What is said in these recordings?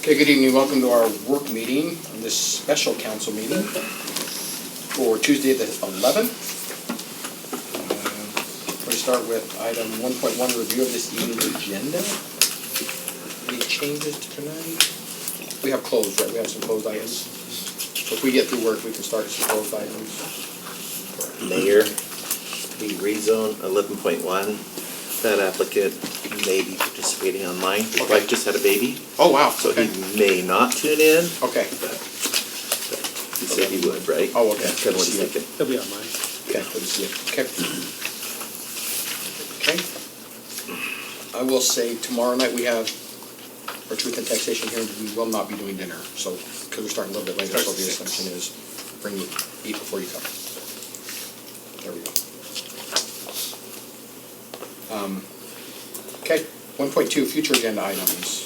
Okay, good evening. Welcome to our work meeting, this special council meeting for Tuesday the 11th. We're going to start with item 1.1, review of this evening's agenda. Any changes to tonight? We have closed, right? We have some closed items. So if we get through work, we can start some closed items. Mayor, the rezone 11.1, that applicant may be participating online. His wife just had a baby. Oh, wow. So Okay. he may not tune in. Okay. But he said he would, right? Oh, okay. That's kind of what he's thinking. He'll be online. Okay, good to see you. Okay. Okay. I will say tomorrow night we have our truth and taxation hearing. We will not be doing dinner, so, because we're starting a little bit later, so the assumption is eat before you come. There we go. Okay, 1.2, future agenda items.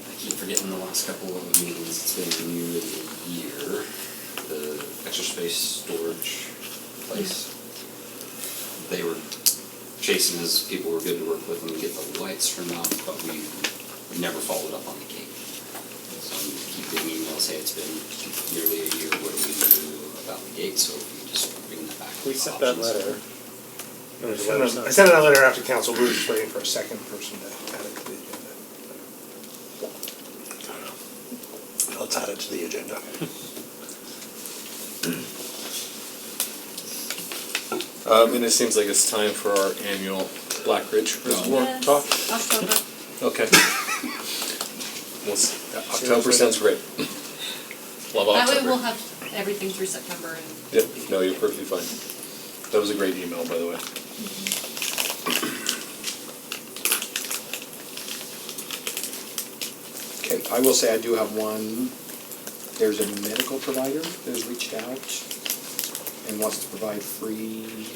I keep forgetting the last couple of meetings, it's been nearly a year. The extra space storage place. They were chasing us, people were good to work with and get the lights turned off, but we never followed up on the gate. So I'm keeping emails, say it's been nearly a year, what do we do about the gate? So if you just bring that back. We sent that letter. I sent that letter after council, we were just waiting for a second person to add it to the agenda. Let's add it to the agenda. And it seems like it's time for our annual Black Ridge Reservoir Yes, talk. October. Okay. October sounds great. Love October. That way we'll have everything through September and. Yep, no, you're perfectly fine. That was a great email, by the way. Okay, I will say I do have one. There's a medical provider that has reached out and wants to provide free,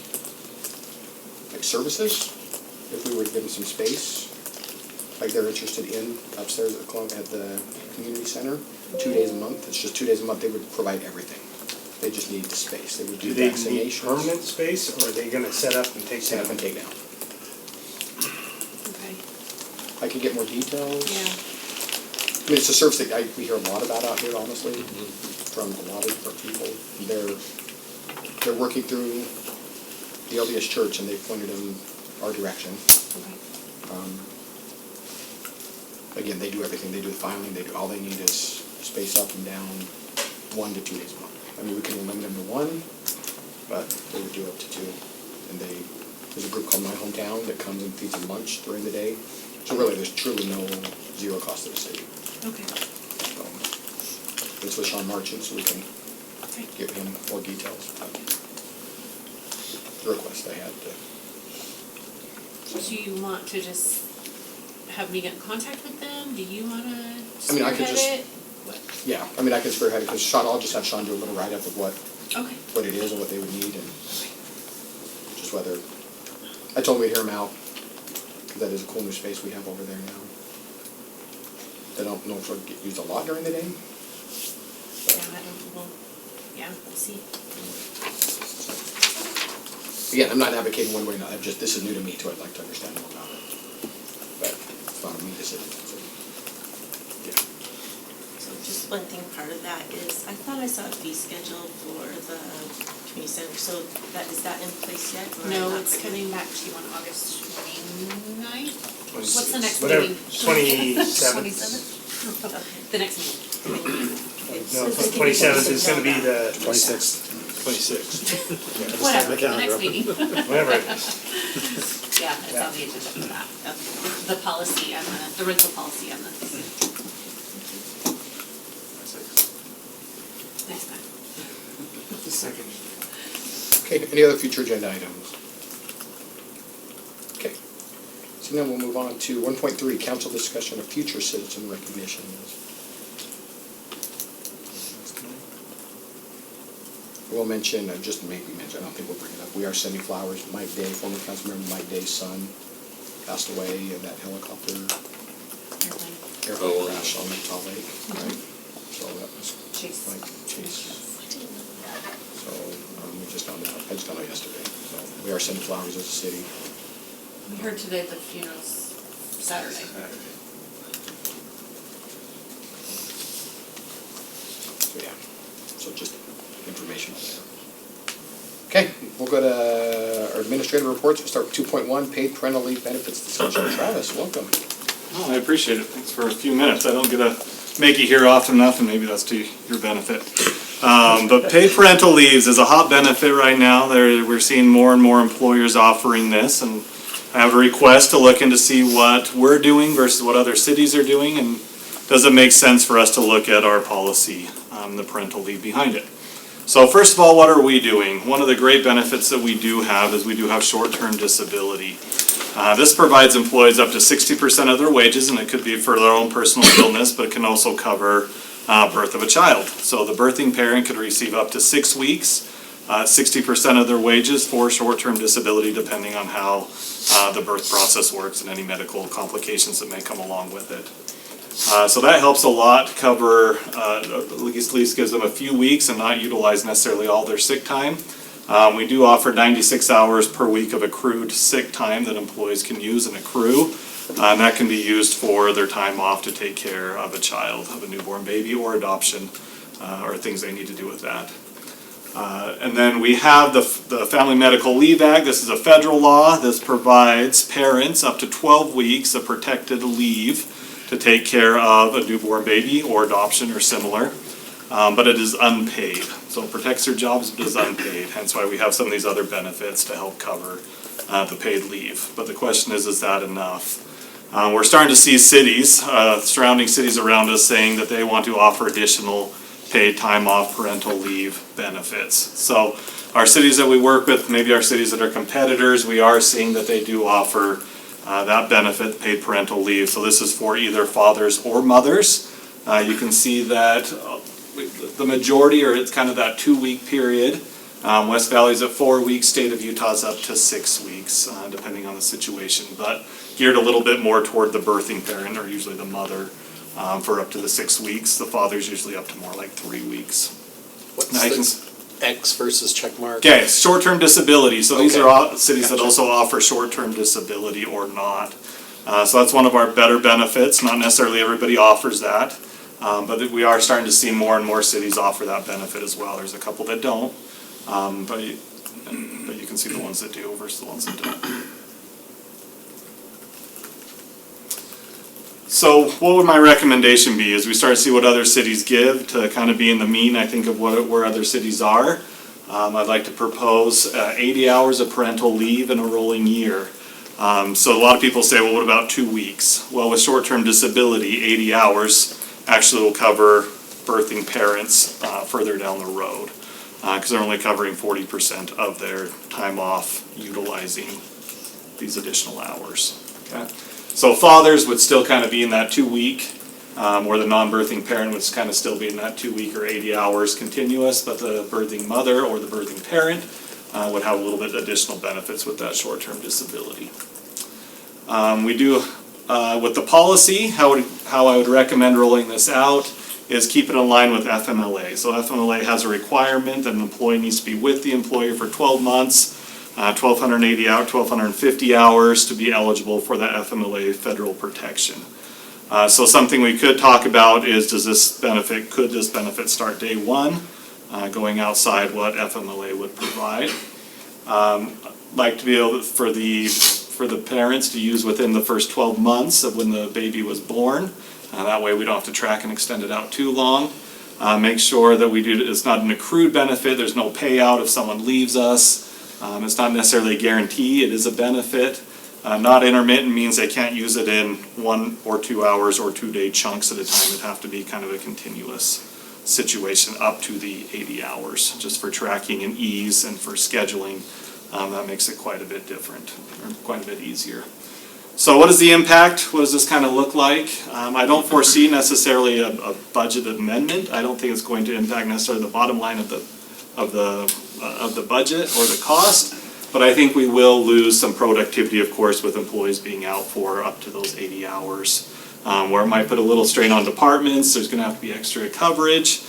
like, services if we were to give them some space. Like, they're interested in upstairs at the community center, 2 days a month. It's just 2 days a month. They would provide everything. They just need the space. They would do Do they vaccinations. need permanent space, or are they gonna set up and take Set up down? and take down. Okay. I could get more details. Yeah. I mean, it's a service that we hear a lot about out here, honestly, from a lot of different people. They're working through the LDS church, and they pointed in our direction. Okay. Again, they do everything. They do the filing. All they need is space up and down 1 to 2 days a month. I mean, we can limit them to 1, but they would do up to 2. And there's a group called My Hometown that comes and feeds them lunch during the day. So really, there's truly no zero cost to the city. Okay. It's with Sean Marchant, so we can Okay. give him more details. The request I had. Do you want to just have me get in contact with them? Do you want to I mean, I could spearhead just- it? What? Yeah, I mean, I can spearhead it, because I'll just have Sean do a little write-up of what Okay. it is and what they would need, and just whether, I told him we'd hear him out, because that is a cool new space we have over there now. I don't know if it'll get used a lot during the day. Yeah, we'll see. Again, I'm not advocating one way or another, this is new to me too, I'd like to understand more about it. But it's not a me decision, so, yeah. So just one thing, part of that is, I thought I saw a fee schedule for the community center, so is that in place yet? Or No, not it's really? coming back to you on August 29th. What's the 26th. next Whatever, meeting? 27th. 27th? The next meeting. No, 27th is gonna be the 26th. 26. Whatever, the next meeting. whatever it is. Yeah, it's on the agenda for that. The policy and the rental policy and the. Next time. The second. Okay, any other future agenda items? Okay. So now we'll move on to 1.3, council discussion of future citizen recognition. We'll mention, just maybe mention, I don't think we'll bring it up, we are sending flowers. Mike Day, former council member Mike Day's son, passed away in that helicopter airplane crash on Utah Lake, right? So that was Chase. like Chase. So we just found out, I just found out yesterday. So we are sending flowers as a city. We heard today the funeral's Saturday. Yeah, so just information on there. Okay, we'll go to our administrative reports. We'll start with 2.1, paid parental leave benefits discussion. Travis, welcome. Oh, I appreciate it. Thanks for a few minutes. I don't get to make you here often enough, and maybe that's to your benefit. But paid parental leaves is a hot benefit right now. We're seeing more and more employers offering this, and I have a request to look into see what we're doing versus what other cities are doing, and does it make sense for us to look at our policy, the parental leave behind it. So first of all, what are we doing? One of the great benefits that we do have is we do have short-term disability. This provides employees up to 60% of their wages, and it could be for their own personal illness, but it can also cover birth of a child. So the birthing parent could receive up to 6 weeks, 60% of their wages for short-term disability, depending on how the birth process works and any medical complications that may come along with it. So that helps a lot cover, at least gives them a few weeks and not utilize necessarily all their sick time. We do offer 96 hours per week of accrued sick time that employees can use and accrue. And that can be used for their time off to take care of a child, of a newborn baby, or adoption, or things they need to do with that. And then we have the Family Medical Leave Act. This is a federal law. This provides parents up to 12 weeks of protected leave to take care of a newborn baby or adoption or similar, but it is unpaid. So it protects their jobs, but it is unpaid, hence why we have some of these other benefits to help cover the paid leave. But the question is that enough? We're starting to see cities, surrounding cities around us, saying that they want to offer additional paid time off parental leave benefits. So our cities that we work with, maybe our cities that are competitors, we are seeing that they do offer that benefit, paid parental leave. So this is for either fathers or mothers. You can see that the majority, or it's kind of that 2-week period. West Valley's at 4 weeks, state of Utah's up to 6 weeks, depending on the situation, but geared a little bit more toward the birthing parent, or usually the mother, for up to the 6 weeks. The father's usually up to more like 3 weeks. Now you can X versus check mark? Okay, short-term disability, so these are all cities that Gotcha. also offer short-term disability or not. So that's one of our better benefits, not necessarily everybody offers that, but we are starting to see more and more cities offer that benefit as well. There's a couple that don't, but you can see the ones that do versus the ones that don't. So what would my recommendation be as we start to see what other cities give to kind of be in the mean, I think, of where other cities are? I'd like to propose 80 hours of parental leave in a rolling year. So a lot of people say, well, what about 2 weeks? Well, with short-term disability, 80 hours actually will cover birthing parents further down the road, because they're only covering 40% of their time off utilizing these additional hours. Okay? So fathers would still kind of be in that 2 week, or the non-birthing parent would kind of still be in that 2 week or 80 hours continuous, but the birthing mother or the birthing parent would have a little bit additional benefits with that short-term disability. We do, with the policy, how I would recommend rolling this out is keep it in line with FMLA. So FMLA has a requirement that an employee needs to be with the employer for 12 months, 1,280 hours, 1,250 hours to be eligible for that FMLA federal protection. So something we could talk about is, could this benefit start day one, going outside what FMLA would provide? Like to be able for the parents to use within the first 12 months of when the baby was born. That way we don't have to track and extend it out too long. Make sure that it's not an accrued benefit, there's no payout if someone leaves us. It's not necessarily a guarantee, it is a benefit. Not intermittent means they can't use it in 1 or 2 hours or 2-day chunks at a time. It'd have to be kind of a continuous situation up to the 80 hours, just for tracking and ease and for scheduling. That makes it quite a bit different, or quite a bit easier. So what is the impact? What does this kind of look like? I don't foresee necessarily a budget amendment. I don't think it's going to impact necessarily the bottom line of the budget or the cost, but I think we will lose some productivity, of course, with employees being out for up to those 80 hours, where it might put a little strain on departments. There's going to have to be extra coverage.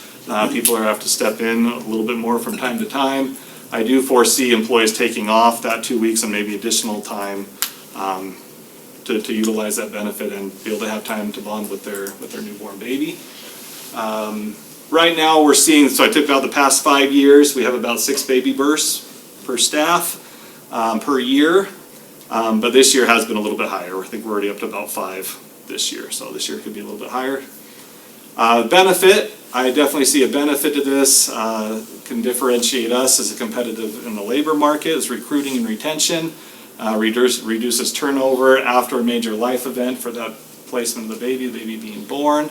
People are going to have to step in a little bit more from time to time. I do foresee employees taking off that 2 weeks and maybe additional time to utilize that benefit and be able to have time to bond with their newborn baby. Right now, we're seeing, so I took about the past 5 years, we have about 6 baby births per staff per year. But this year has been a little bit higher. I think we're already up to about 5 this year, so this year could be a little bit higher. Benefit, I definitely see a benefit to this. Can differentiate us as a competitive in the labor market, is recruiting and retention. Reduces turnover after a major life event for that placement of the baby being born.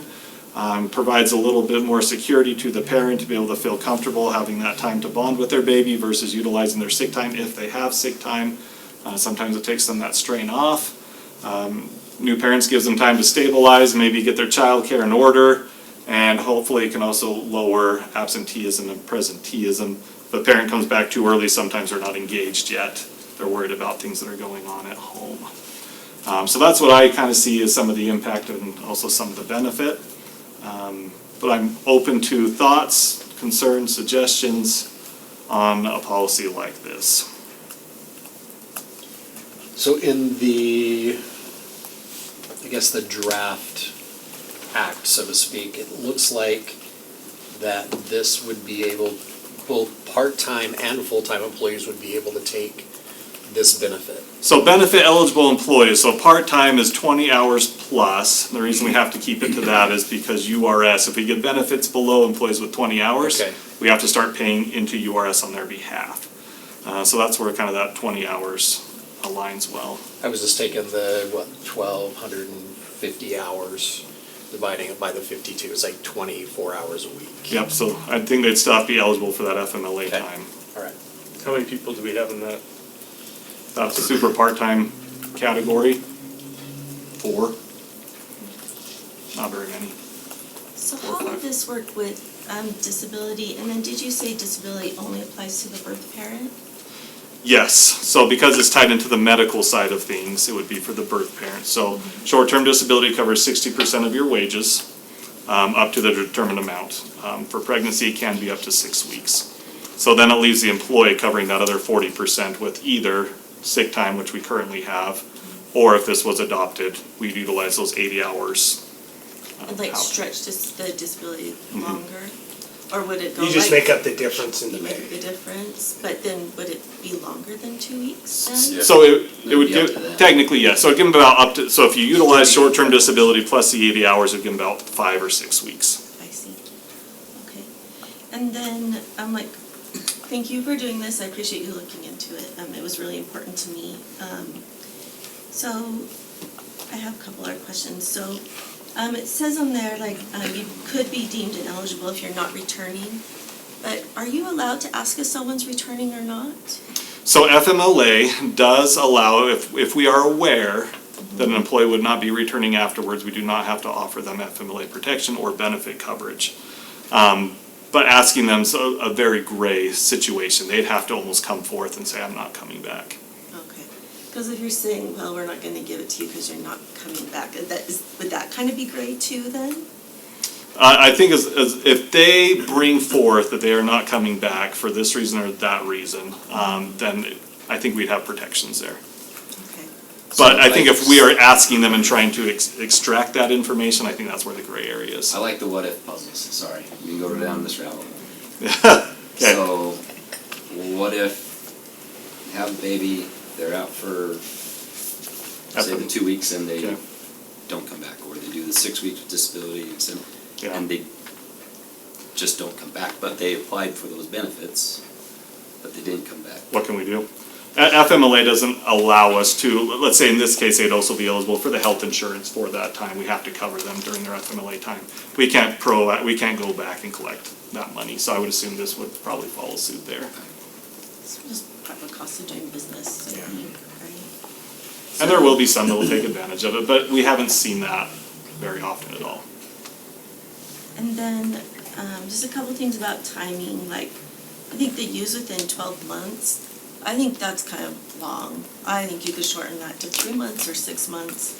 Provides a little bit more security to the parent to be able to feel comfortable having that time to bond with their baby versus utilizing their sick time if they have sick time. Sometimes it takes them that strain off. New parents gives them time to stabilize, maybe get their child care in order, and hopefully it can also lower absenteeism and presenteeism. If the parent comes back too early, sometimes they're not engaged yet. They're worried about things that are going on at home. So that's what I kind of see as some of the impact and also some of the benefit. But I'm open to thoughts, concerns, suggestions on a policy like this. So in the, I guess the draft act, so to speak, it looks like that this would be able, both part-time and full-time employees would be able to take this benefit. So benefit eligible employees, so part-time is 20 hours plus. The reason we have to keep it to that is because URS, if we get benefits below employees with 20 hours, Okay. we have to start paying into URS on their behalf. So that's where kind of that 20 hours aligns well. I was just taking the, 1,250 hours, dividing it by the 52, it's like 24 hours a week. Yep, so I think they'd still have to be eligible for that FMLA Okay. time. All right. How many people do we have in that? That's a super part-time category. 4. Not very many. So how would this work with disability, and then did you say disability only applies to the birth parent? Yes, so because it's tied into the medical side of things, it would be for the birth parent. So short-term disability covers 60% of your wages, up to the determined amount. For pregnancy, it can be up to 6 weeks. So then it leaves the employee covering that other 40% with either sick time, which we currently have, or if this was adopted, we'd utilize those 80 hours. And like out. stretch the disability longer? Or would it go You just like- make up the difference in the You make pay. the difference, but then would it be longer than 2 weeks then? Yeah. So it would Maybe up to give, that. technically, yes, so it'd give them about up to, so if you utilize short-term disability plus the 80 hours, it'd give them about 5 or 6 weeks. I see. Okay. And then I'm like, thank you for doing this. I appreciate you looking into it. It was really important to me. So I have a couple other questions. So it says on there like you could be deemed ineligible if you're not returning. But are you allowed to ask if someone's returning or not? So FMLA does allow, if we are aware that an employee would not be returning afterwards, we do not have to offer them FMLA protection or benefit coverage. But asking them's a very gray situation. They'd have to almost come forth and say, I'm not coming back. Okay. Because if you're saying, well, we're not going to give it to you because you're not coming back, would that kind of be gray too then? I think as if they bring forth that they are not coming back for this reason or that reason, then I think we'd have protections there. Okay. But I think if we are asking them and trying to extract that information, I think that's where the gray area is. I like the what if puzzles, sorry, we can go down this rabbit hole. Okay. So, what if you have a baby, they're out for, say, the 2 weeks and they Okay. don't come back, or they do the 6 weeks with disability Yeah. and they just don't come back, but they applied for those benefits, but they didn't come back. What can we do? FMLA doesn't allow us to, let's say in this case, they'd also be eligible for the health insurance for that time. We have to cover them during their FMLA time. We can't go back and collect that money, so I would assume this would probably follow suit there. It's just proper cost of doing business, I think, right? And there will be some that will take advantage of it, but we haven't seen that very often at all. And then, just a couple things about timing, like, I think the use within 12 months, I think that's kind of long. I think you could shorten that to 3 months or 6 months.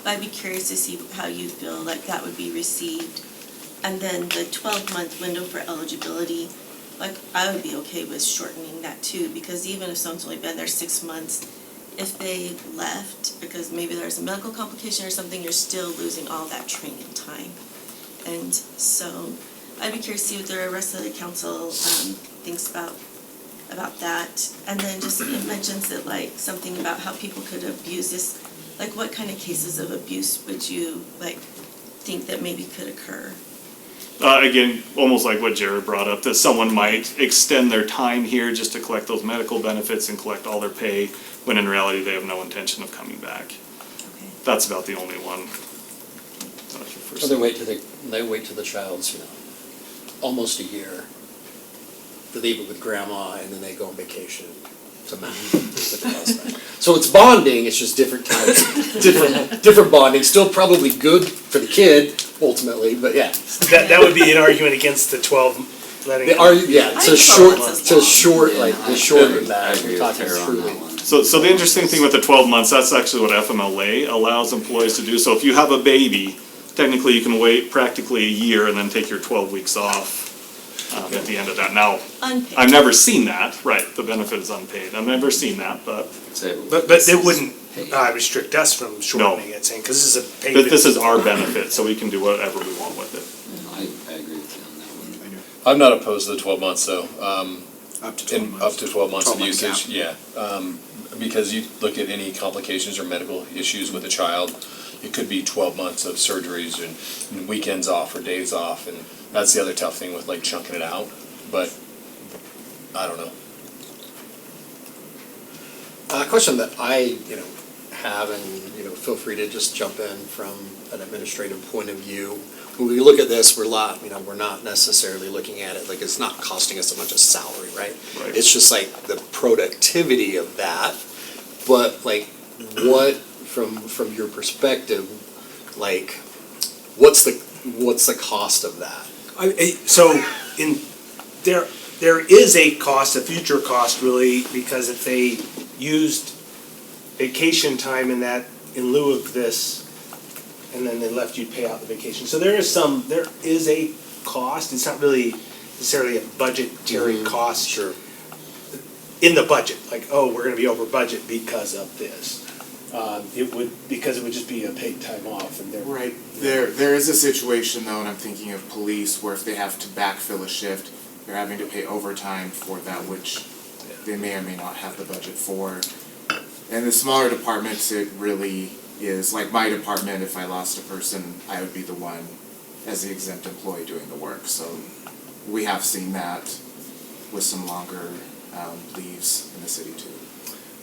But I'd be curious to see how you feel like that would be received. And then the 12-month window for eligibility, like, I would be okay with shortening that too, because even if someone's only been there 6 months, if they left because maybe there's a medical complication or something, you're still losing all that training time. And so I'd be curious to see what the rest of the council, thinks about that. And then just, it mentions that like, something about how people could abuse this, like what kind of cases of abuse would you like think that maybe could occur? Again, almost like what Jared brought up, that someone might extend their time here just to collect those medical benefits and collect all their pay, when in reality they have no intention of coming back. Okay. That's about the only one. So they wait till the child's, almost a year. They leave it with grandma and then they go on vacation to Maine with the husband. So it's bonding, it's just different types, different bonding, still probably good for the kid ultimately, but yeah. That would be an argument against the 12 letting. They are, yeah, I to think short, 12 months is to long. short, like, Yeah, the I short agree. of that, I we're agree with talking Tara on truly. that one. So the interesting thing with the 12 months, that's actually what FMLA allows employees to do. So if you have a baby, technically you can wait practically a year and then take your 12 weeks off at the end of that. Now, Unpaid. I've never seen that, right, the benefit is unpaid. I've never seen that, but But it wouldn't restrict us from shortening it, saying, because this is a paid. this is our benefit, so we can do whatever we want with it. I agree with you on that one. I'm not opposed to the 12 months though. Up to 12 months. Up to 12 months of 12-month gap. usage, yeah. Because you look at any complications or medical issues with a child, it could be 12 months of surgeries and weekends off or days off, and that's the other tough thing with like chunking it out, but I don't know. A question that I, have, and, feel free to just jump in from an administrative point of view. When we look at this, we're not necessarily looking at it like it's not costing us so much as salary, right? Right. It's just like the productivity of that, but like, what, from your perspective, like, what's the cost of that? There is a cost, a future cost really, because if they used vacation time in lieu of this, and then they left, you'd pay out the vacation. So there is a cost. It's not really necessarily a budgetary cost. Sure. In the budget, like, oh, we're gonna be over budget because of this. Because it would just be a paid time off and they're. Right, there is a situation though, and I'm thinking of police, where if they have to backfill a shift, they're having to pay overtime for that, which they may or may not have the budget for. And the smaller departments, it really is, like my department, if I lost a person, I would be the one as the exempt employee doing the work, so we have seen that with some longer leaves in the city too.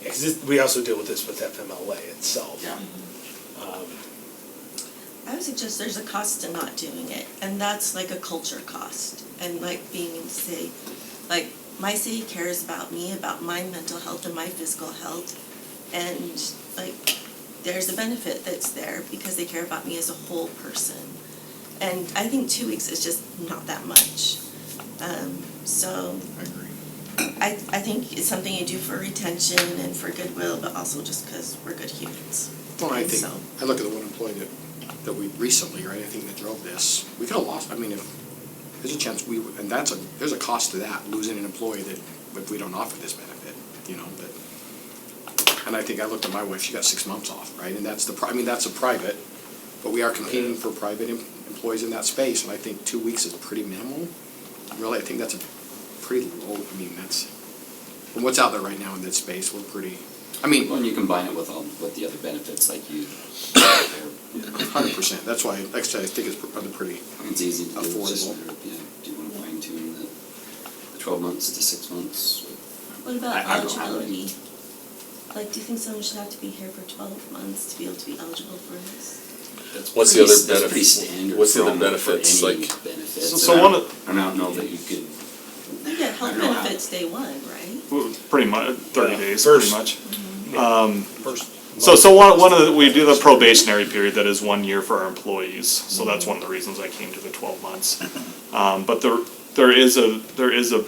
Yeah, 'cause we also deal with this with FMLA itself. Yeah. I would suggest there's a cost to not doing it, and that's like a culture cost. And like being able to say, like, my city cares about me, about my mental health and my physical health, and like, there's a benefit that's there because they care about me as a whole person. And I think 2 weeks is just not that much. So I think it's something you do for retention and for goodwill, but also just because we're good humans. Well, I And think, so- I look at the one employee that we recently, right, I think that drove this, we could have lost, I mean, if, there's a chance and there's a cost to that, losing an employee that, if we don't offer this benefit, but, and I think I looked at my wife, she got 6 months off, right, and that's that's a private, but we are competing for private employees in that space, and I think 2 weeks is pretty minimal. Really, I think that's a pretty low, that's, from what's out there right now in that space, we're pretty, When you combine it with the other benefits like you, 100%, that's why, like I said, I think it's pretty, it's easy to do. It's just Affordable. a matter of, do you want to fine tune the 12 months to 6 months? What about I don't know. eligibility? Like, do you think someone should have to be here for 12 months to be able to be eligible for this? What's the other That's pretty benefit? standard. What's the for other benefits, for any like- benefits. So And one I of- don't know that you could. You get I health don't know how. benefits day one, right? Pretty much, 30 Yeah. days, First- pretty much. First. So one of the, we do the probationary period that is 1 year for our employees, so that's one of the reasons I came to the 12 months. But there is a,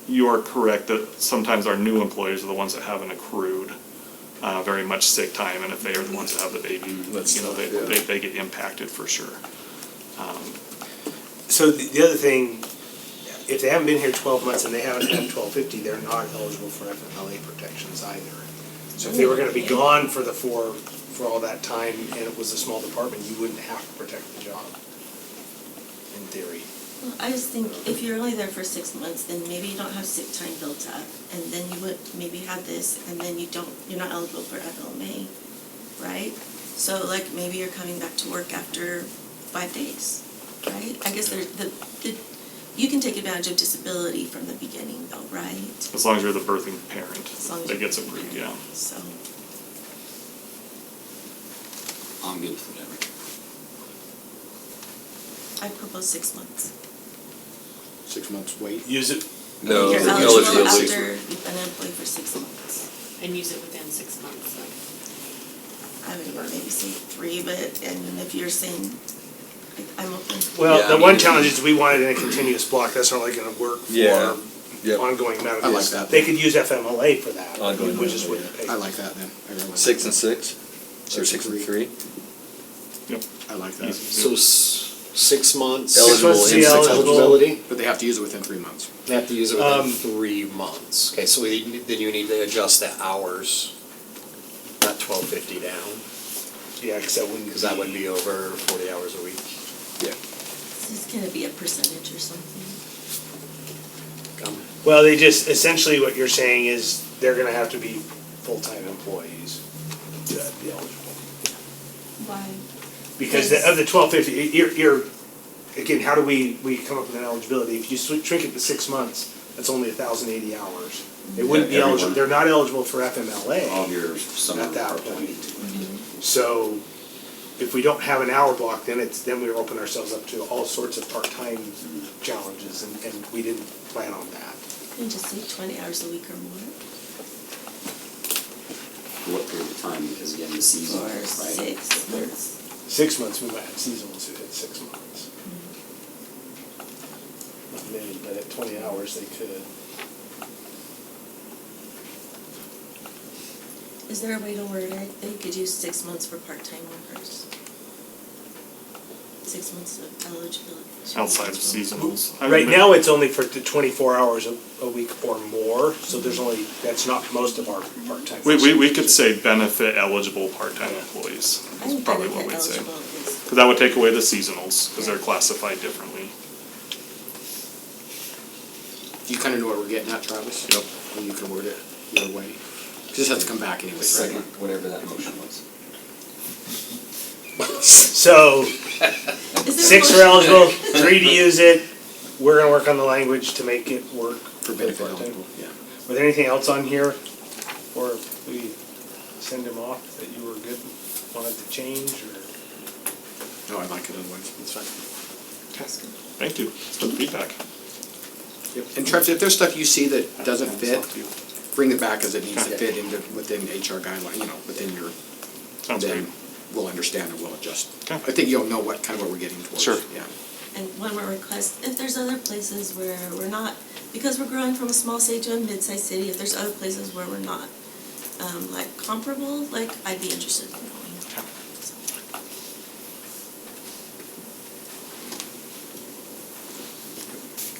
you are correct that sometimes our new employees are the ones that haven't accrued very much sick time, and if they are the ones that have the baby, they get impacted for sure. So the other thing, if they haven't been here 12 months and they haven't had 1250, they're not eligible for FMLA protections either. So if they were gonna be gone for all that time and it was a small department, you wouldn't have to protect the job, in theory. Well, I just think if you're only there for 6 months, then maybe you don't have sick time built up, and then you would maybe have this, and then you're not eligible for FLMA, right? So like maybe you're coming back to work after 5 days, right? I guess you can take advantage of disability from the beginning though, right? As long as you're the birthing parent, As long as that you're gets birthing approved, parent. yeah. So, I'm good with whatever. I propose 6 months. 6 months wait. Use it, No, You're the eligible eligibility. after you've been an employee for 6 months. And use it within 6 months, so. I would maybe say 3, but, and if you're saying, like, I'm open. well, Yeah, the I one mean- challenge is we want it in a continuous block, that's not really gonna work Yeah. for Yep. ongoing medical. I like that. They could use FMLA for that, Ongoing which is medical, what you pay. I like that then. I really like 6 that. and 6? Or 6 and 3? I like that. So 6 months. Eligible months to in be 6 months. Eligibility? But they have to use it within 3 months. They have to use it within Um, 3 months. Okay, so then you need to adjust the hours, that 12.50 down, Yeah, cause that wouldn't. because that would be over 40 hours a week. This is gonna be a percentage or something. Well, they just, essentially what you're saying is they're gonna have to be full-time employees to be eligible. Why? Because of the 1250, you're, again, how do we come up with an eligibility? If you shrink it to 6 months, that's only 1,080 hours. They wouldn't be Yeah, eligible, everyone. they're not eligible for FMLA. All of your summer At that part-time. point. So if we don't have an hour block, then we're opening ourselves up to all sorts of part-time challenges, and we didn't plan on that. You can just say 20 hours a week or more, For what period of time, because again, the season, or right? 6 months. 6 months, we might have seasonals who hit 6 months. Not many, but at 20 hours, they could. Is there a way to word it? They could use 6 months for part-time workers. 6 months of eligibility. Outside of seasonals. I Right mean, now, it's only for the 24 hours a week or more, so there's only, that's not most of our part-time. We could say benefit eligible part-time employees, I is think probably what benefit we'd say. eligible is, Because that would take away the seasonals, because they're classified differently. You kind of know what we're getting at, Travis? Yep. And you can word it your way. 'Cause this has to come back anyways, Second, right? whatever that motion was. So, is there a 6 are motion? eligible, 3 to use it. We're gonna work on the language to make it work. For benefit part-time. eligible, yeah. Was there anything else on here, or we send him off that you were good, wanted to change, or? No, I like it otherwise, it's fine. Thank you, it's good feedback. And Travis, if there's stuff you see that doesn't Hands fit, off to you. bring it back as it needs to Okay. fit within HR guideline, within your, Sounds great. then we'll understand and we'll adjust. Okay. I think you'll know what we're getting towards. Sure. Yeah. And one more request, if there's other places where we're not, because we're growing from a small city to a mid-sized city, if there's other places where we're not, like comparable, like I'd be interested in going.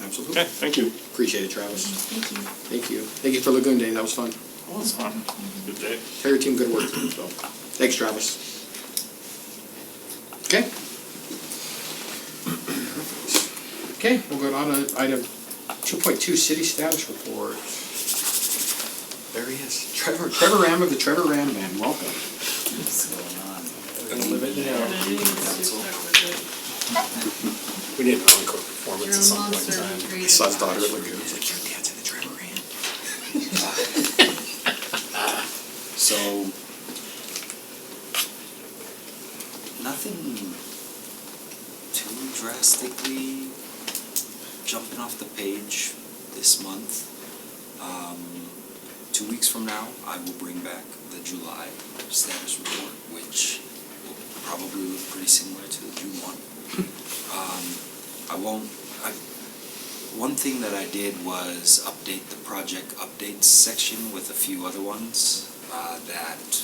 Absolutely. Okay, thank you. Appreciate it, Travis. Thank you. Thank you. Thank you for Lagoon Day, that was fun. Well, it's fun. Good day. Tell your team good work, so, thanks, Travis. Okay. Okay, we'll go on to item 2.2, city status report. There he is, Trevor Ram of the Trevor Ram Band, welcome. What's going on? We're gonna live it down. We need an encore performance at some point in time. I saw his daughter at Lagoon, he's like, your dad's in the Trevor Ram. So, nothing too drastically jumping off the page this month. 2 weeks from now, I will bring back the July status report, which will probably look pretty similar to the June one. One thing that I did was update the project updates section with a few other ones that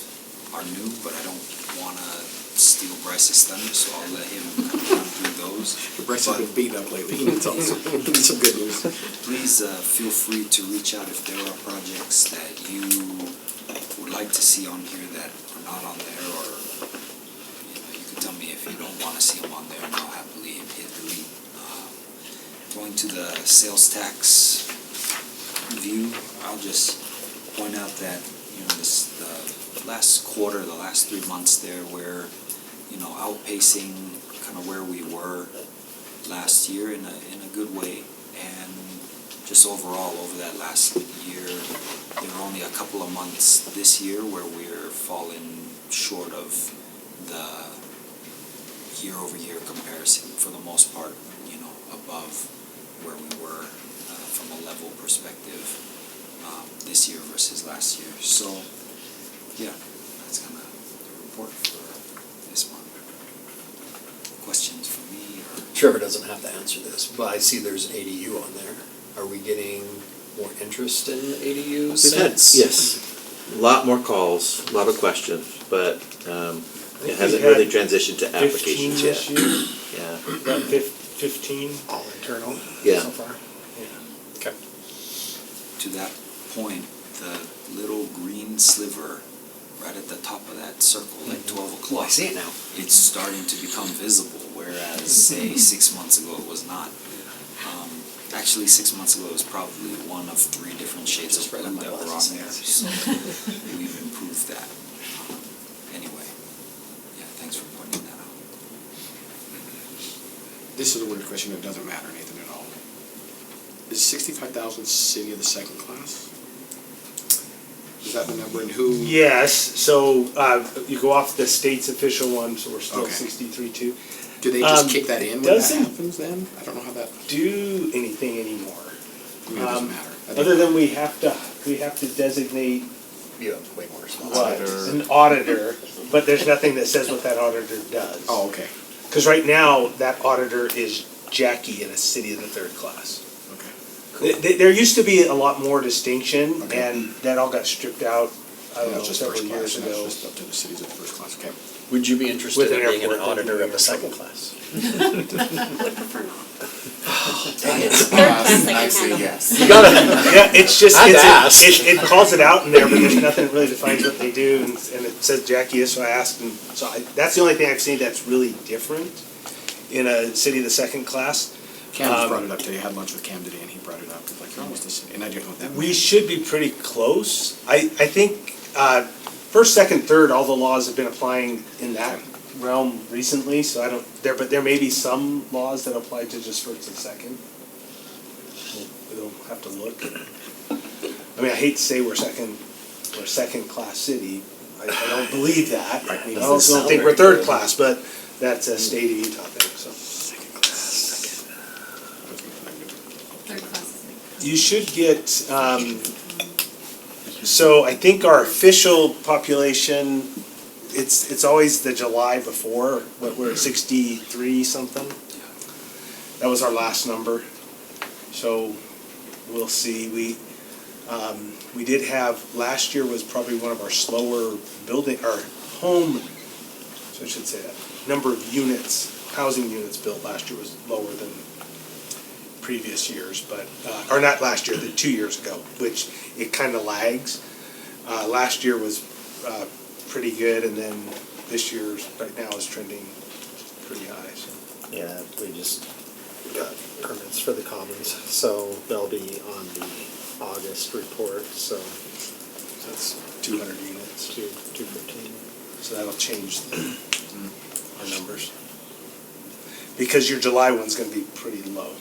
are new, but I don't want to steal Bryce's thunder, so I'll let him run through those. Bryce has been beaten up lately, he needs some good news. Please feel free to reach out if there are projects that you would like to see on here that are not on there, or you can tell me if you don't want to see them on there, and I'll happily hit delete. the sales tax view, I'll just point out that, the last quarter, the last 3 months there, we're, outpacing kind of where we were last year in a good way. And just overall, over that last year, there were only a couple of months this year where we're falling short of the year-over-year comparison, for the most part, above where we were from a level perspective this year versus last year. So, yeah, that's kind of the report for this month. Questions for me, or? Trevor doesn't have to answer this, but I see there's an ADU on there. Are we getting more interest in ADUs We've had, since? yes, a lot more calls, a lot of questions, but it hasn't we had really transitioned to 15 applications this yet. year, Yeah, about 15 All internal? Yeah. So far? Okay. To that point, the little green sliver right at the top of that circle, like 12 o'clock. Well, I see it now. It's starting to become visible, whereas, say, 6 months ago it was not. Actually, 6 months ago it was probably one of 3 different shades of blue that were on there, so we've improved that. Anyway, yeah, thanks for pointing that out. This is a weird question, it doesn't matter, Nathan, at all. Is 65,000 city of the second class? Is that the number, and who? Yes, so you go off the state's official one, so we're still Okay. 63.2. Do they just kick that in when that doesn't- happens then? I don't know how that, Do anything anymore. I mean, it doesn't matter. I think- Other than we have to designate You have way more what, responsibility. an auditor, but there's nothing that says what that auditor does. Oh, okay, Because right now, that auditor is Jackie in a city of the third class. okay. There used to be a lot more distinction, Okay. and that all got stripped out, I don't Yeah, know, it's just several first class, years and that's ago. just up to the cities of the first class, okay. Would you be interested With in an being an airport, auditor then of the you're second in class? Would prefer not. I say yes. You gotta, Yeah, it's just, I'd ask. it calls it out in there, but there's nothing that really defines what they do, and it says Jackie is, so I asked, and so that's the only thing I've seen that's really different in a city of the second class. Cam just brought it up today, I had lunch with Cam today, and he brought it up, he's like, you're almost the city, and I didn't know what that meant. We should be pretty close. I think, first, second, third, all the laws have been applying in that realm recently, so I don't, but there may be some laws that apply to just first and second. We'll have to look. I mean, I hate to say we're second class city. I don't believe that. I mean, I also don't think we're third class, but that's a state of Utah thing, so. Third class is You should get, so I think our official population, it's always the July before, but we're at 63 something. That was our last number. So we'll see. We did have, last year was probably one of our slower building, our home, so I should say that, number of units, housing units built last year was lower than previous years, but, or not last year, the 2 years ago, which it kind of lags. Last year was pretty good, and then this year, right now, is trending pretty high, so. Yeah, we just got permits for the commons, so they'll be on the August report, so That's 200 units, 215. so that'll change our numbers. Because your July one's gonna be pretty low.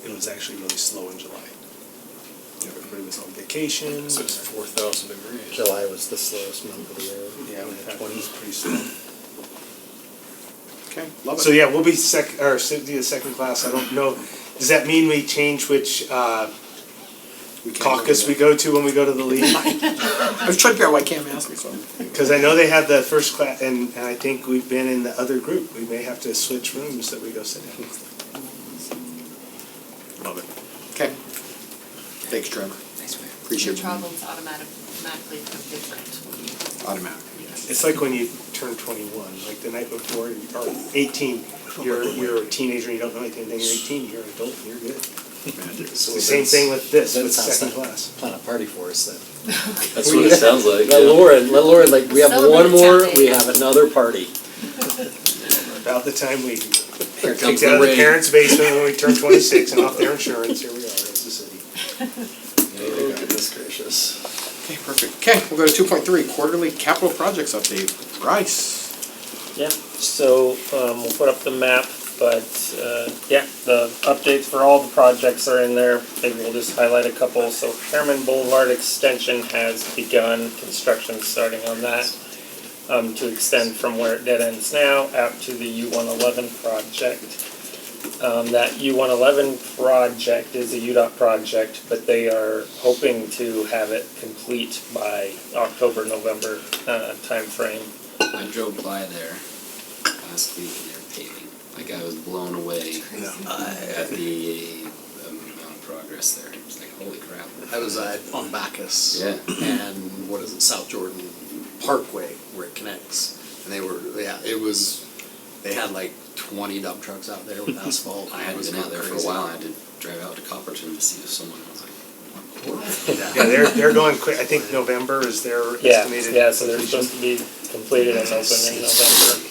It was actually really slow in July. Everybody was on vacation. So it's 4,000 degrees. July was the slowest month of the year. Yeah, we had 20 was 20. pretty slow. Okay, love it. So, yeah, we'll be city of second class. I don't know, does that mean we change which We can't caucus go we to go to when we go to the league? that. I was trying to figure out why Cam asked me, so. Because I know they have the first class, and I think we've been in the other group. We may have to switch rooms that we go sit in. Love it. Okay. Thanks, Trevor. Thanks, Mayor. Appreciate Your you. problems automatically become different when you. Automatic. It's like when you turn 21, like the night before, or 18, you're a teenager, you don't know anything, then you're 18, you're an adult, and you're good. It's the same thing with this, with second class. Plan a party for us then. That's what it sounds like. Let Lauren, like, we have Celebrate one more, Sunday. we have another party. About the time we Kicked out of the parents' basement when we turned 26 and off their insurance. Here we are as a city. Oh, goodness gracious. Okay, perfect. Okay, we'll go to 2.3, quarterly capital projects update. Bryce. Yeah, so, we'll put up the map, but, yeah, the updates for all the projects are in there. Maybe we'll just highlight a couple. So Harriman Boulevard Extension has begun, construction starting on that, to extend from where it dead ends now out to the U-111 project. That U-111 project is a UDOT project, but they are hoping to have it complete by October, November, timeframe. I drove by there last week and they were paving. Like I was blown away at the amount of progress there. It was like, holy crap. I was on Bacchus. Yeah. And what is it, South Jordan Parkway, where it connects. And they were, they had like 20 dump trucks out there with asphalt. I hadn't been out there for a while. I had to drive out to Copperton to see if someone was like, Yeah, they're going quick. I think November is their estimated. Yeah, so they're supposed to be completed and open in November.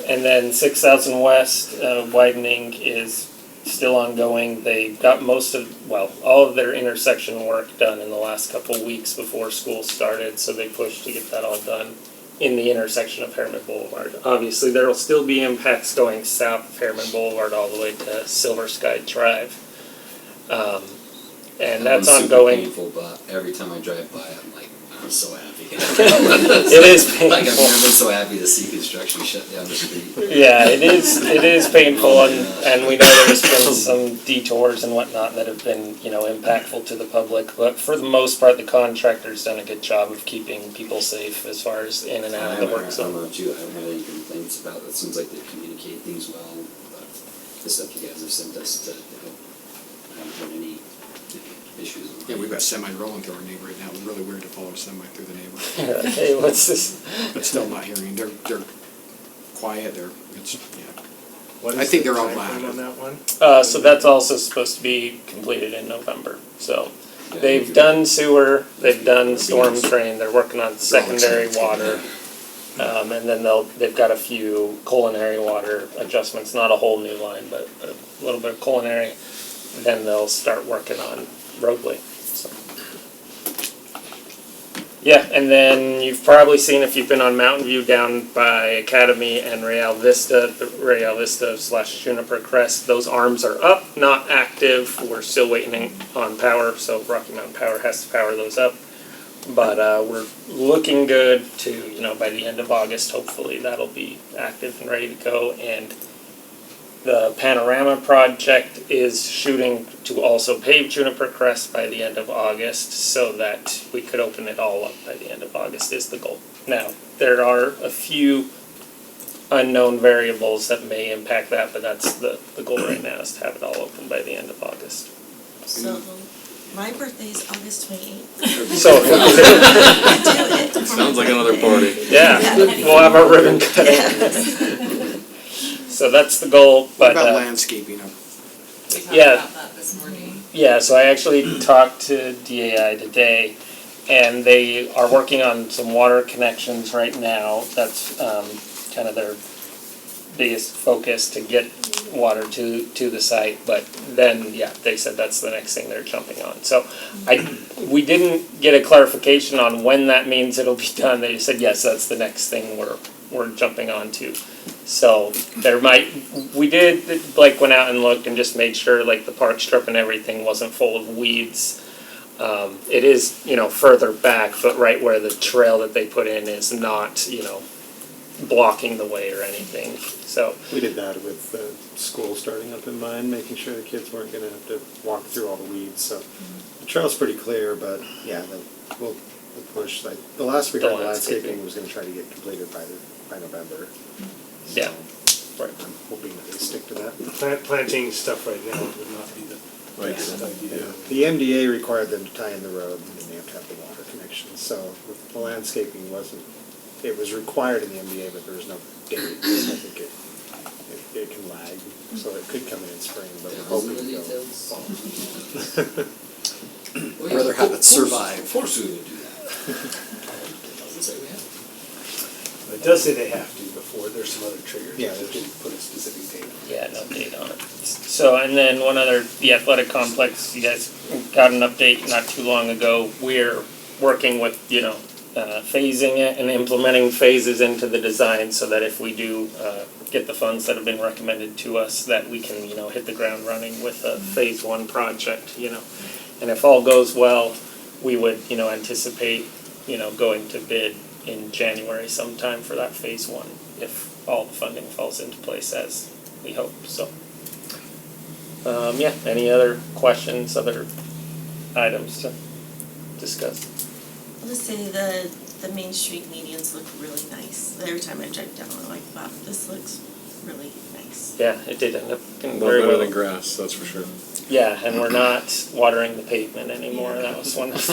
And then 6,000 West widening is still ongoing. They got all of their intersection work done in the last couple weeks before school started, so they pushed to get that all done in the intersection of Harriman Boulevard. Obviously, there will still be impacts going south of Harriman Boulevard all the way to Silver Sky Drive. And that's super ongoing. painful, but every time I drive by, I'm like, I'm so happy. It is painful. Like I've never been so happy to see construction shut down the street. Yeah, it is painful, and we know there's been some detours and whatnot that have been, impactful to the public, but for the most part, the contractor's done a good job of keeping people safe as far as in and out of the work I don't zone. know about you, I haven't had any complaints about it. It seems like they communicate things well, but the stuff you guys have sent us to help, I haven't had any issues. Yeah, we've got semi rolling through our neighborhood now. It's really weird to follow a semi through the neighborhood. Hey, what's this? But still not hearing. They're quiet. It's What I is think the they're all timeframe glad. on that one? So that's also supposed to be completed in November, so. Yeah, They've done sewer, they've done storm drain, they're working on secondary water. And then they've got a few culinary water adjustments, not a whole new line, but a little bit of culinary. Then they'll start working on roadway, so. Yeah, and then you've probably seen, if you've been on Mountain View down by Academy and Real Vista / Juniper Crest, those arms are up, not active. We're still waiting on power, so Rocky Mountain Power has to power those up. But we're looking good to, by the end of August, hopefully that'll be active and ready to go. And the Panorama project is shooting to also pave Juniper Crest by the end of August so that we could open it all up by the end of August is the goal. Now, there are a few unknown variables that may impact that, but that's the goal right now is to have it all open by the end of August. So, my birthday is August 28th. So, Do it. Sounds like another party. yeah, we'll have our ribbon cut. Yes. So that's the goal, What but about landscaping? We talked Yeah. about that this morning. yeah, so I actually talked to DAI today, and they are working on some water connections right now. That's kind of their biggest focus, to get water to the site. But then, yeah, they said that's the next thing they're jumping on. So we didn't get a clarification on when that means it'll be done. They said, yes, that's the next thing we're jumping on to. So we did, Blake went out and looked and just made sure like the park strip and everything wasn't full of weeds. It is, further back, but right where the trail that they put in is not, blocking the way or anything, so. We did that with the school starting up in mind, making sure the kids weren't gonna have to walk through all the weeds, so. The trail's pretty clear, but yeah, we'll push, like, the last we heard, The landscaping. landscaping was gonna try to get completed by November. Yeah. So, I'm hoping that they stick to that. Planting stuff right now would not be the Right. best idea. The MDA required them to tie in the road, and then they have to have the water connection, so the landscaping it was required in the MDA, but there was no date. I think it can lag, so it could come in spring, but we're hoping to go fall. I'd rather have it survive. Of course we would do that. Doesn't say we have. It does say they have to before, there's some other triggers. Yeah, It there's- didn't put a specific date on it. Yeah, no date on it. So, and then one other, the athletic complex, you guys got an update not too long ago. We're working with, phasing it and implementing phases into the design so that if we do, get the funds that have been recommended to us, that we can, hit the ground running with a phase one project, And if all goes well, we would, anticipate, going to bid in January sometime for that phase one, if all the funding falls into place as we hope, so. Any other questions, other items to discuss? I'll just say the Main Street medians look really nice. Every time I drive down, I'm like, wow, this looks really nice. Yeah, it did end up looking Not very better well. than grass, that's for sure. Yeah, and we're not watering the pavement anymore, that was one of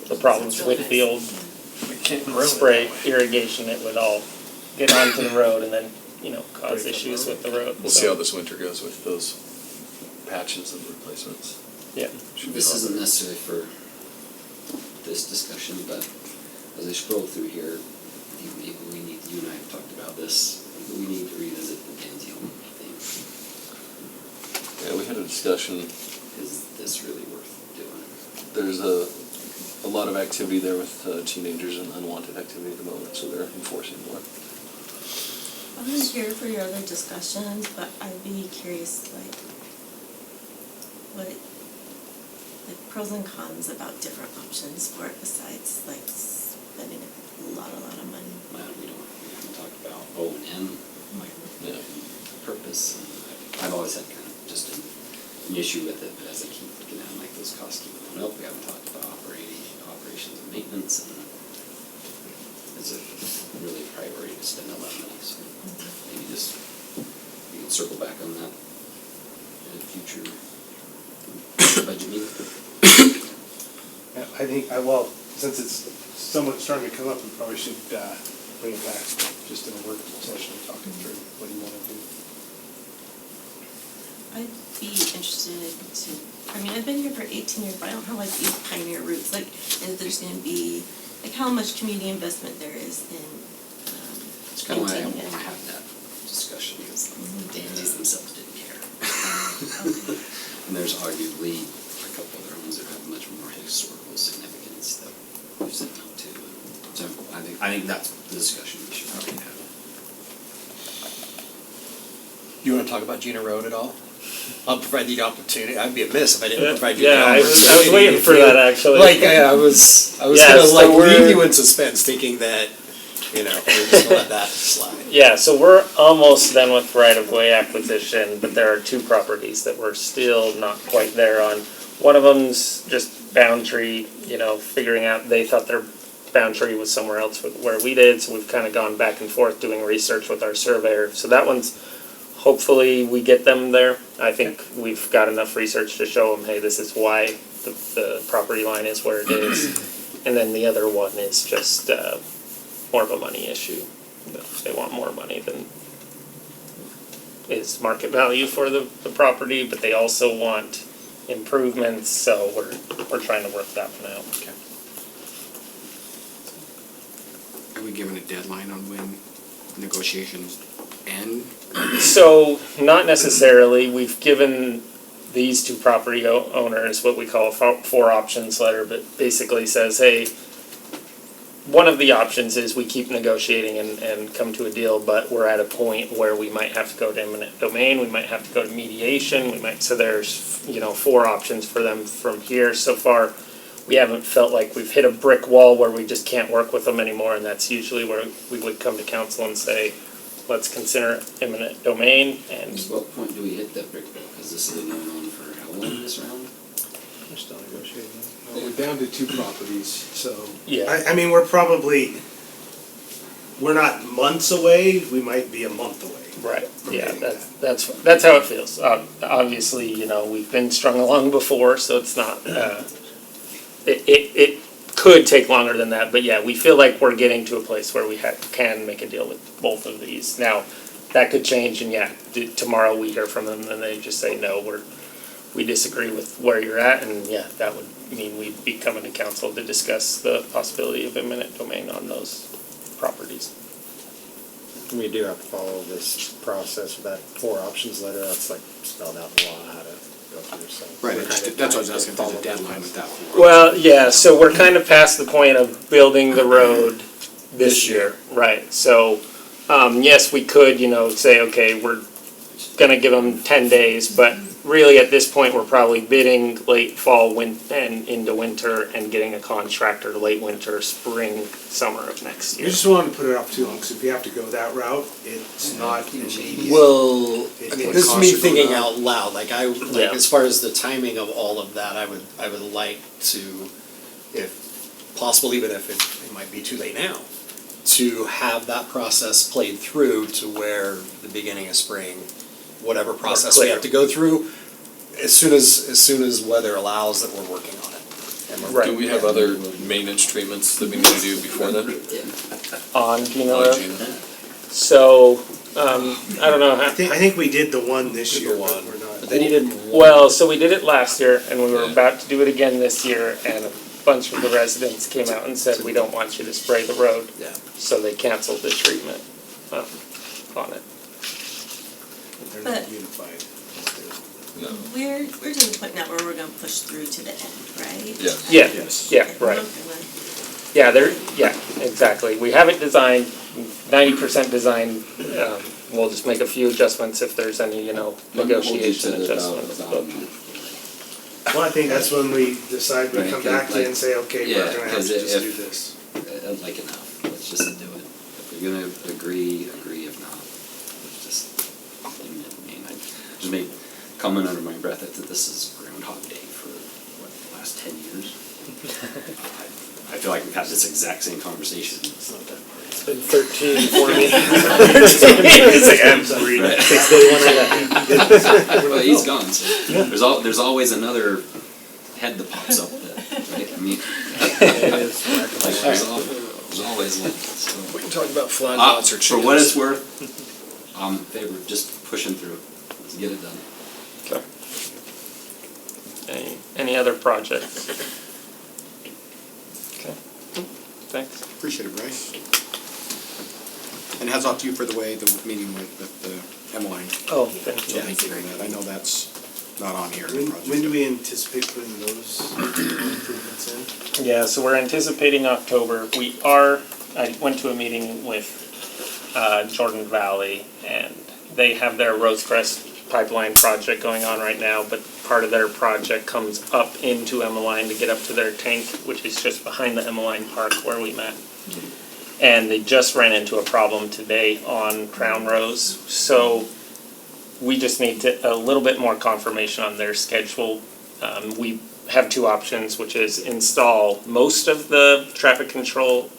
the problems with the old We can't grow it spray that way. irrigation. It would all get onto the road and then, cause issues with the road. We'll see how this winter goes with those patches and replacements. Yeah. Should be This all isn't better. necessary for this discussion, but as I scroll through here, I think maybe you and I have talked about this, maybe we need to revisit the Pantheon thing. Yeah, we had a discussion, Is this really worth doing? there's a lot of activity there with teenagers and unwanted activity at the moment, so they're enforcing more. I was here for your other discussions, but I'd be curious, what, pros and cons about different options for it besides, spending a lot of money. Well, we haven't talked about O&M, Yeah. purpose, and I've always had kind of just an issue with it, but as I keep looking at it, those costs keep going up, we haven't talked about operations and maintenance, and it's a really a priority to spend a lot of money, so maybe just, we can circle back on that in a future budget meeting. Yeah, I think, well, since it's somewhat starting to come up, we probably should bring it back just in a workable session, talking through what do you want to do. I'd be interested I've been here for 18 years, but I don't have these pioneer roots, if there's gonna be, how much community investment there is in, It's kind of why I maintaining want to it. have that discussion, because the Dandies themselves didn't care. Okay. And there's arguably a couple other ones that have much more historical significance that we've said no to. So I think that's the discussion we should probably have. You wanna talk about Gina Road at all? I'll provide the opportunity, I'd be amiss if I didn't provide you the Yeah, I opportunity. was waiting for that actually. I was Yeah, gonna so we're- leave you in suspense, thinking that, we're just gonna let that slide. Yeah, so we're almost done with right-of-way acquisition, but there are two properties that we're still not quite there on. One of them's just boundary, figuring out, they thought their boundary was somewhere else where we did, so we've kind of gone back and forth doing research with our surveyor. So that one's, hopefully we get them there. I think we've got enough research to show them, hey, this is why the property line is where it is. And then the other one is just, more of a money issue. If they want more money than is market value for the property, but they also want improvements, so we're trying to work that one out. Are we given a deadline on when negotiations end? So, not necessarily, we've given these two property owners what we call a four options letter, but basically says, hey, one of the options is we keep negotiating and come to a deal, but we're at a point where we might have to go to eminent domain, we might have to go to mediation, so there's, four options for them from here. So far, we haven't felt like we've hit a brick wall where we just can't work with them anymore, and that's usually where we would come to council and say, let's consider eminent domain, and At what point do we hit that brick wall? Because this has been going on for how long this round? We're still negotiating. Well, we're down to two properties, so. yeah. We're not months away, we might be a month away. Right, yeah, getting that's how it feels. Obviously, we've been strung along before, so it's not, it could take longer than that, but yeah, we feel like we're getting to a place where we can make a deal with both of these. Now, that could change, and tomorrow we hear from them, and they just say, no, we disagree with where you're at, and that would mean we'd be coming to council to discuss the possibility of eminent domain on those properties. we do have to follow this process with that 4 options letter, that's like spelled out in the law how to go through, so. Right, we're it's kind of that's what I was trying to asking, if there's follow a that deadline with that. process. Well, yeah, so we're kind of past the point of building the road this year, right? So, yes, we could, say, okay, we're gonna give them 10 days, but really at this point, we're probably bidding late fall, and into winter and getting a contractor late winter, spring, summer of next We year. just want to put it off too long, because if we have to go that route, it's not immediate. Well, It- I mean, it this is me costs you thinking going out loud, like Yeah. as far as the timing of all of that, I would like to, if possible, even if it might be too late now, to have that process played through to where the beginning of spring, whatever process we have to go through, as soon as weather allows that we're working on it. And we're- Right. Do we have other maintenance treatments that we need to do before then? On Gina On Road. Gina? So, I don't know I how, think we did the one this Did the year, but one. we're not. But then you did one. well, so we did it last year and we were Yeah. about to do it again this year and a bunch of the residents came out and said, we don't want you to spray the road. Yeah. So they canceled the treatment, on it. They're But- not unified. No. We're to the point now where we're gonna push through to the end, right? Yeah. Yeah, Yes. yeah, Okay, we're right. not gonna- Yeah, exactly. We have it designed, 90% designed. We'll just make a few adjustments if there's any, negotiation adjustments. But Well, I think that's when we decide, we Right, come back to you and say, okay, yeah, we're gonna have 'cause to just if- do this. Like enough, let's just do it. If we're gonna agree, if not, let's just, I just made comment under my breath that this is Groundhog Day for, the last 10 years? I feel like we've had this exact same conversation. It's not that hard. It's been 13 for me. It's like, I'm sorry. Right. Since day one I left. Well, he's gone, so there's always another head that pops up that, right, I mean. Like, there's always one, so. We can talk about flag Ah, lots or for what chickens. it's worth, I'm in favor of just pushing through, let's get it done. any other projects? Okay, thanks. Appreciate it, Bryce. And hats off to you for the way the meeting went with the M-Line. Oh, thank So you. thank you for that. I know that's not on here in the When project. do we anticipate putting those improvements in? Yeah, so we're anticipating October. I went to a meeting with Jordan Valley, and they have their Rosecrest pipeline project going on right now, but part of their project comes up into Emmeline to get up to their tank, which is just behind the Emmeline Park where we met. And they just ran into a problem today on Crown Rose, so we just need a little bit more confirmation on their schedule. We have 2 options, which is install most of the traffic control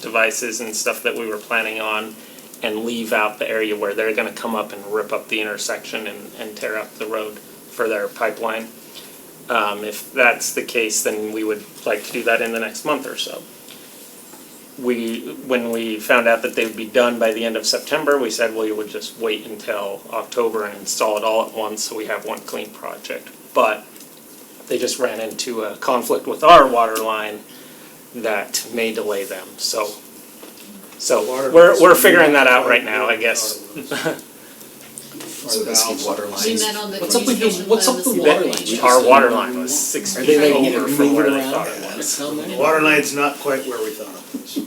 devices and stuff that we were planning on, and leave out the area where they're gonna come up and rip up the intersection and tear up the road for their pipeline. If that's the case, then we would like to do that in the next month or so. When we found out that they would be done by the end of September, we said we would just wait until October and install it all at once, so we have one clean project. But they just ran into a conflict with our water line that may delay them, so we're figuring that out right now, I guess. So this is water lines. We met on the What's up with communication what's plan up this with water morning. lines? Our water line was 6 Are feet they like over from moving where they around? thought it was. Down there? Water line's not quite where we thought it was.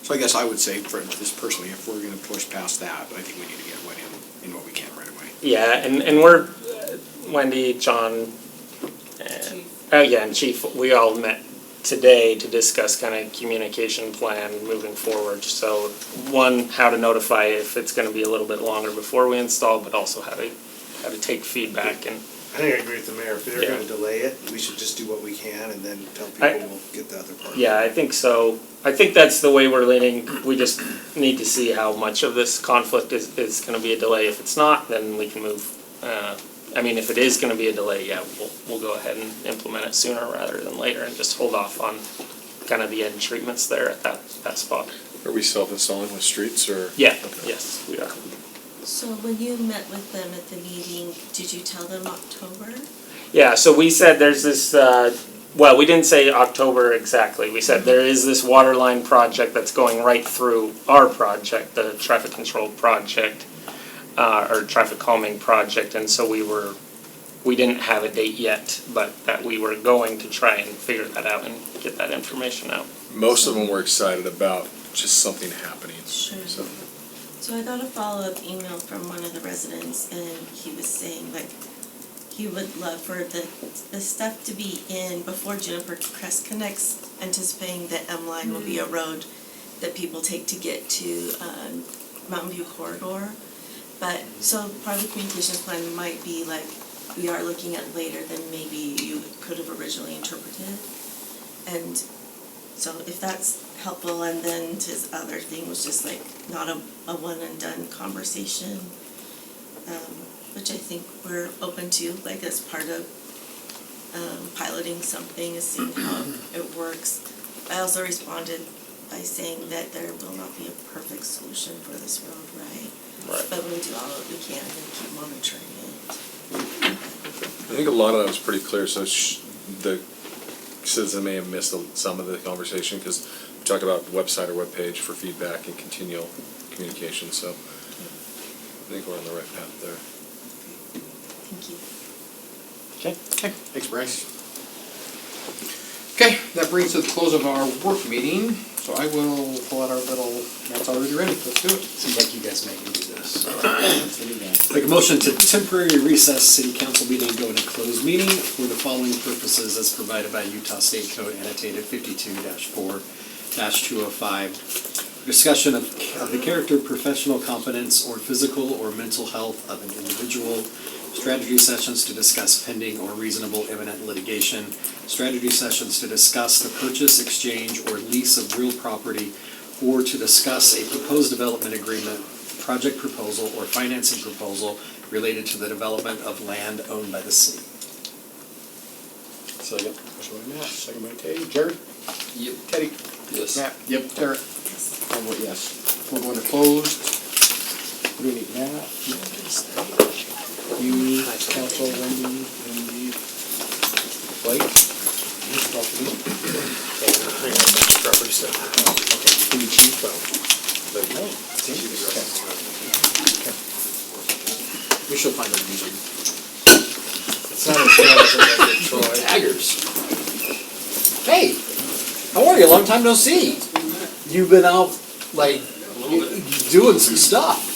So I guess I would say, for just personally, if we're gonna push past that, I think we need to get what in what we can right away. Yeah, and we're, Wendy, John, and Chief, we all met today to discuss kind of communication plan moving forward. So, one, how to notify if it's gonna be a little bit longer before we install, but also how to take feedback and, I think I agree with the mayor, if they're Yeah. gonna delay it, we should just do what we can and then tell I- people we'll get the other part. yeah, I think so. I think that's the way we're leaning. We just need to see how much of this conflict is gonna be a delay. If it's not, then we can move, if it is gonna be a delay, yeah, we'll go ahead and implement it sooner rather than later and just hold off on kind of the end treatments there at that spot. Are we self-installing with streets or? Yeah, yes, we are. So when you met with them at the meeting, did you tell them October? Yeah, so we said there's this Well, we didn't say October exactly. We said there is this water line project that's going right through our project, the traffic control project, or traffic calming project, and so we didn't have a date yet, but that we were going to try and figure that out and get that information out. Most of them were excited about just something happening. Sure. So, So I got a follow-up email from one of the residents, and he was saying like he would love for the stuff to be in before Juniper Crest connects, anticipating that M Line will be a road that people take to get to Mountain View Corridor. But, so part of the communications plan might be like, we are looking at later than maybe you could have originally interpreted. And so if that's helpful, and then his other thing was just like not a one and done conversation, which I think we're open to, like as part of piloting something, is seeing how it works. I also responded by saying that there will not be a perfect solution for this road, right? Right. But we'll do all that we can and keep monitoring it. I think a lot of that was pretty clear, so the citizen may have missed some of the conversation, because we talked about the website or webpage for feedback and continual communication, so I think we're on the right path there. Thank you. Okay, thanks, Bryce. Okay, that brings us to the close of our work meeting, so I will pull out our little, that's already ready, let's do it. Seems like you guys may do this. Let's do that. Make a motion to temporary recess city council meeting and go into closed meeting for the following purposes as provided by Utah State Code annotated 52-4-205. Discussion of the character, professional competence, or physical or mental health of an individual. Strategy sessions to discuss pending or reasonable imminent litigation. Strategy sessions to discuss the purchase, exchange, or lease of real property, or to discuss a proposed development agreement, project proposal, or financing proposal related to the development of land owned by the city. Second. Motion by Matt, second by Teddy. Jared? Yep. Teddy? Yes. Matt? Yep. Jared? I'll vote yes. We're going to closed. What do we need, Matt? You, council, Wendy, Blake? Property stuff. Okay, who you chief? No. Okay. We should find a reason. It's not as bad as it is, Troy. Daggers. Hey, how are you? Long time no see. You've been out, like, doing some stuff.